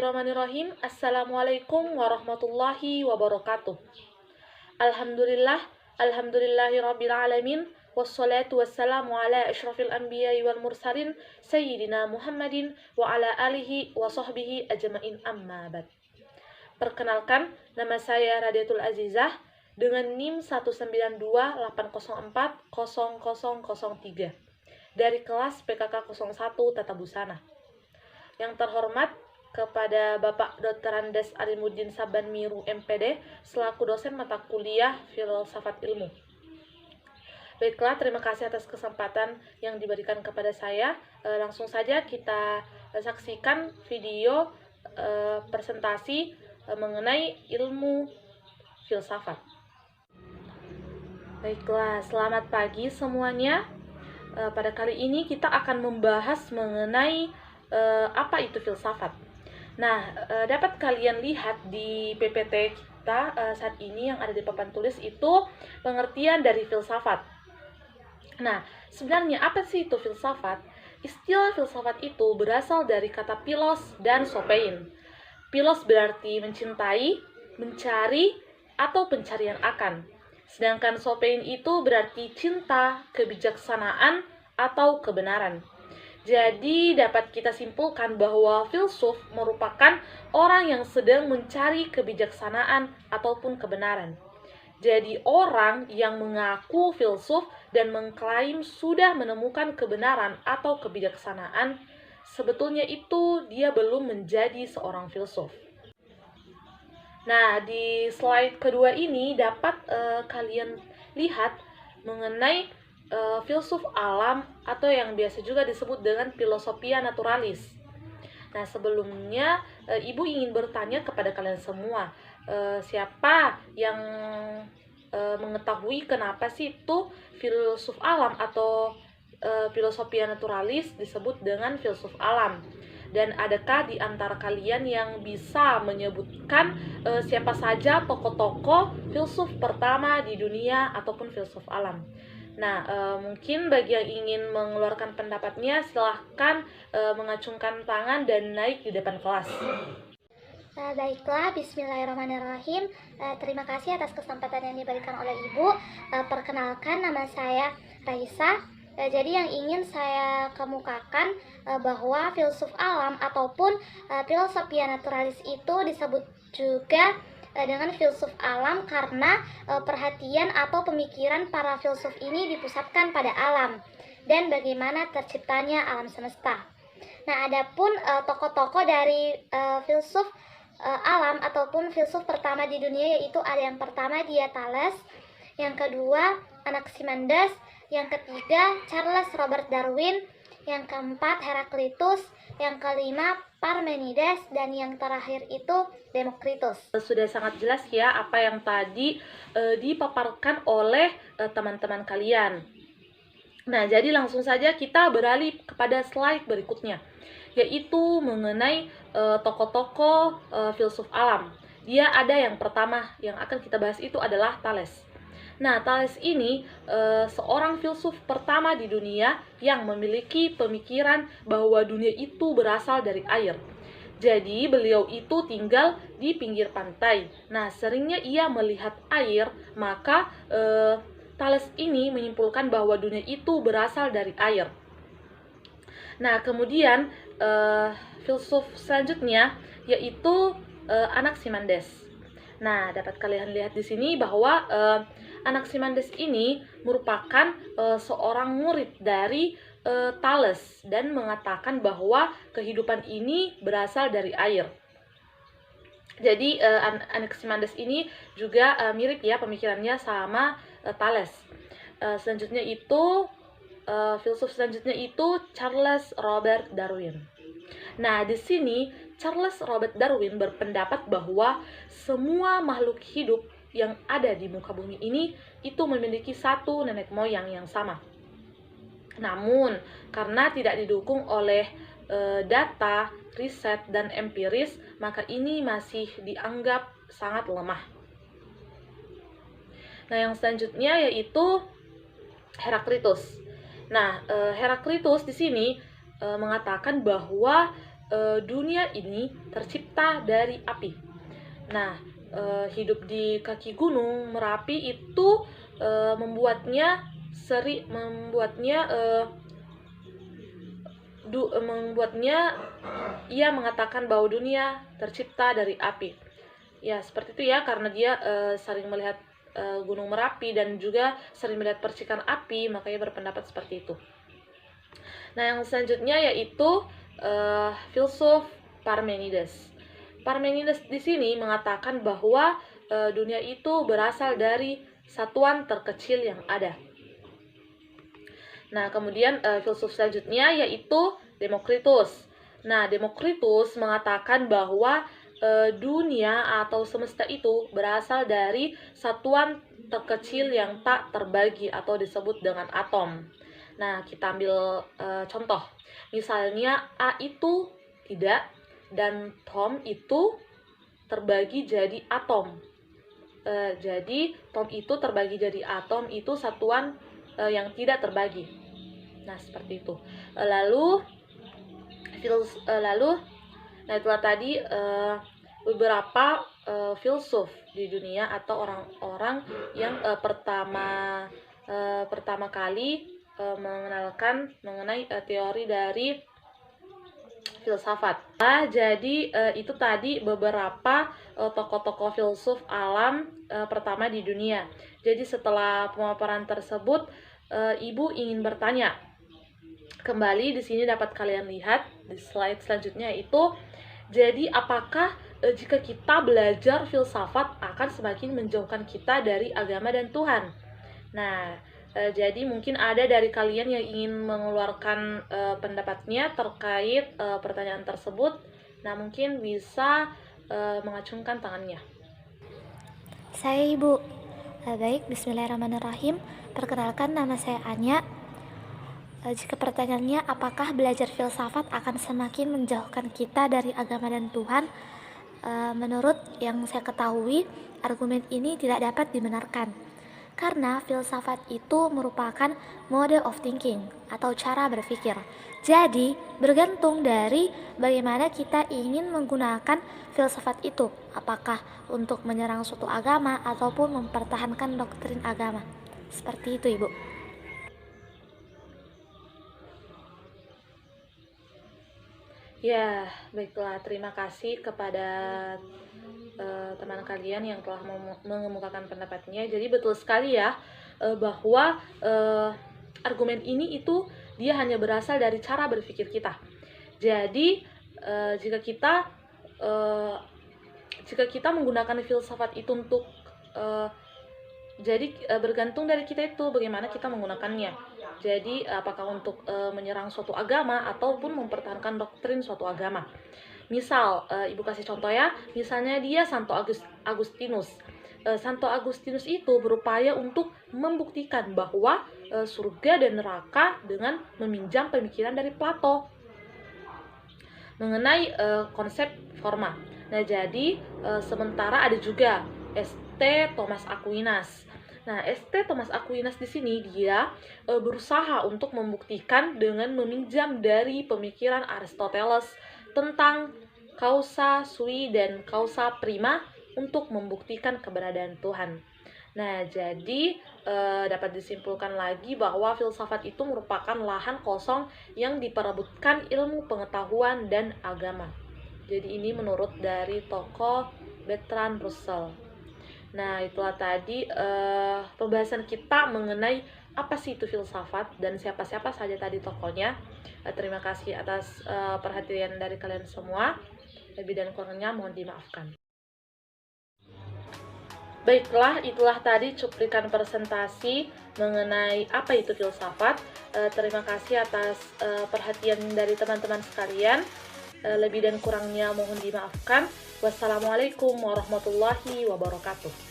Bismillahirrahmanirrahim. Assalamualaikum warahmatullahi wabarakatuh. Alhamdulillahirabbil alamin. Wassalatu wassalamu ala asyrafil anbiya'i wal mursalin sayyidina Muhammadin wa ala alihi wa sahbihi ajma'in, amma ba'd. Perkenalkan, nama saya Radiatul Azizah dengan NIM 19280400003 dari kelas PKK 01 Tata Busana. Yang terhormat kepada Bapak Dr. Andes Alimuddin Saban Miru MPD selaku dosen mata kuliah Filsafat Ilmu. Baiklah, terima kasih atas kesempatan yang diberikan kepada saya. Langsung saja kita saksikan video presentasi mengenai ilmu filsafat. Baiklah, selamat pagi semuanya. Pada kali ini kita akan membahas mengenai apa itu filsafat. Nah, dapat kalian lihat di PPT kita saat ini yang ada di papan tulis itu pengertian dari filsafat. Nah, sebenarnya apa sih itu filsafat? Istilah filsafat itu berasal dari kata philos dan sopein. Philos berarti mencintai, mencari, atau pencarian akan. Sedangkan sopein itu berarti cinta, kebijaksanaan, atau kebenaran. Jadi dapat kita simpulkan bahwa filsuf merupakan orang yang sedang mencari kebijaksanaan ataupun kebenaran. Jadi orang yang mengaku filsuf dan mengklaim sudah menemukan kebenaran atau kebijaksanaan, sebetulnya itu dia belum menjadi seorang filsuf. Nah, di slide kedua ini dapat kalian lihat mengenai filsuf alam atau yang biasa juga disebut dengan filosofia naturalis. Nah, sebelumnya Ibu ingin bertanya kepada kalian semua, siapa yang mengetahui kenapa sih itu filsuf alam atau filosofia naturalis disebut dengan filsuf alam? Dan adakah di antara kalian yang bisa menyebutkan siapa saja tokoh-tokoh filsuf pertama di dunia ataupun filsuf alam? Nah, mungkin bagi yang ingin mengeluarkan pendapatnya, silahkan mengacungkan tangan dan naik di depan kelas. Baiklah, bismillahirrahmanirrahim. Terima kasih atas kesempatan yang diberikan oleh Ibu. Perkenalkan, nama saya Raisa. Jadi yang ingin saya kemukakan bahwa filsuf alam ataupun filosofia naturalis itu disebut juga dengan filsuf alam karena perhatian atau pemikiran para filsuf ini dipusatkan pada alam dan bagaimana terciptanya alam semesta. Nah, adapun tokoh-tokoh dari filsuf alam ataupun filsuf pertama di dunia, yaitu ada yang pertama dia Thales, yang kedua Anaximenes, yang ketiga Charles Robert Darwin, yang keempat Heraklitus, yang kelima Parmenides, dan yang terakhir itu Demokritus. Sudah sangat jelas ya apa yang tadi dipaparkan oleh teman-teman kalian. Nah, jadi langsung saja kita beralih kepada slide berikutnya, yaitu mengenai tokoh-tokoh filsuf alam. Dia ada yang pertama yang akan kita bahas itu adalah Thales. Nah, Thales ini seorang filsuf pertama di dunia yang memiliki pemikiran bahwa dunia itu berasal dari air. Jadi, beliau itu tinggal di pinggir pantai. Nah, seringnya ia melihat air, maka Thales ini menyimpulkan bahwa dunia itu berasal dari air. Nah, kemudian filsuf selanjutnya yaitu Anaximenes. Nah, dapat kalian lihat di sini bahwa Anaximenes ini merupakan seorang murid dari Thales dan mengatakan bahwa kehidupan ini berasal dari air. Jadi Anaximenes ini juga mirip ya pemikirannya sama Thales. Selanjutnya itu filsuf selanjutnya itu Charles Robert Darwin. Nah, di sini Charles Robert Darwin berpendapat bahwa semua makhluk hidup yang ada di muka bumi ini itu memiliki satu nenek moyang yang sama. Namun, karena tidak didukung oleh data, riset, dan empiris, maka ini masih dianggap sangat lemah. Nah, yang selanjutnya yaitu Heraklitus. Nah, Heraklitus di sini mengatakan bahwa dunia ini tercipta dari api. Nah, hidup di kaki gunung Merapi itu membuatnya ia mengatakan bahwa dunia tercipta dari api. Ya, seperti itu ya, karena dia sering melihat Gunung Merapi dan juga sering melihat percikan api, makanya berpendapat seperti itu. Nah, yang selanjutnya yaitu filsuf Parmenides. Parmenides di sini mengatakan bahwa dunia itu berasal dari satuan terkecil yang ada. Nah, kemudian filsuf selanjutnya yaitu Demokritus. Nah, Demokritus mengatakan bahwa dunia atau semesta itu berasal dari satuan terkecil yang tak terbagi atau disebut dengan atom. Nah, kita ambil contoh. Misalnya A itu tidak dan Tom itu terbagi jadi atom. Jadi Tom itu terbagi jadi atom itu satuan yang tidak terbagi. Nah, seperti itu. Nah, itulah tadi beberapa filsuf di dunia atau orang-orang yang pertama kali mengenalkan mengenai teori dari filsafat. Nah, jadi itu tadi beberapa tokoh-tokoh filsuf alam pertama di dunia. Jadi setelah pemaparan tersebut, Ibu ingin bertanya. Kembali di sini dapat kalian lihat di slide selanjutnya itu. Jadi apakah jika kita belajar filsafat akan semakin menjauhkan kita dari agama dan Tuhan? Nah, jadi mungkin ada dari kalian yang ingin mengeluarkan pendapatnya terkait pertanyaan tersebut. Nah, mungkin bisa mengacungkan tangannya. Saya Ibu. Baik, bismillahirrahmanirrahim. Perkenalkan, nama saya Anya. Jika pertanyaannya apakah belajar filsafat akan semakin menjauhkan kita dari agama dan Tuhan, menurut yang saya ketahui, argumen ini tidak dapat dibenarkan. Karena filsafat itu merupakan mode of thinking atau cara berpikir. Jadi, bergantung dari bagaimana kita ingin menggunakan filsafat itu, apakah untuk menyerang suatu agama ataupun mempertahankan doktrin agama. Seperti itu, Ibu. Ya, baiklah. Terima kasih kepada teman kalian yang telah mengemukakan pendapatnya. Jadi betul sekali ya bahwa argumen ini itu dia hanya berasal dari cara berpikir kita. Jadi jika kita menggunakan filsafat itu untuk bergantung dari kita itu bagaimana kita menggunakannya. Jadi apakah untuk menyerang suatu agama ataupun mempertahankan doktrin suatu agama. Misal, Ibu kasih contoh ya, misalnya dia Santo Agustinus. Santo Agustinus itu berupaya untuk membuktikan bahwa surga dan neraka dengan meminjam pemikiran dari Plato mengenai konsep forma. Nah, jadi sementara ada juga St. Thomas Aquinas. Nah, St. Thomas Aquinas di sini dia berusaha untuk membuktikan dengan meminjam dari pemikiran Aristoteles tentang causa sui dan causa prima untuk membuktikan keberadaan Tuhan. Nah, jadi dapat disimpulkan lagi bahwa filsafat itu merupakan lahan kosong yang diperebutkan ilmu pengetahuan dan agama. Jadi ini menurut dari tokoh Bertrand Russell. Nah, itulah tadi pembahasan kita mengenai apa sih itu filsafat dan siapa-siapa saja tadi tokohnya. Terima kasih atas perhatian dari kalian semua. Lebih dan kurangnya mohon dimaafkan. Baiklah, itulah tadi cuplikan presentasi mengenai apa itu filsafat. Terima kasih atas perhatian dari teman-teman sekalian. Lebih dan kurangnya mohon dimaafkan. Wassalamualaikum warahmatullahi wabarakatuh.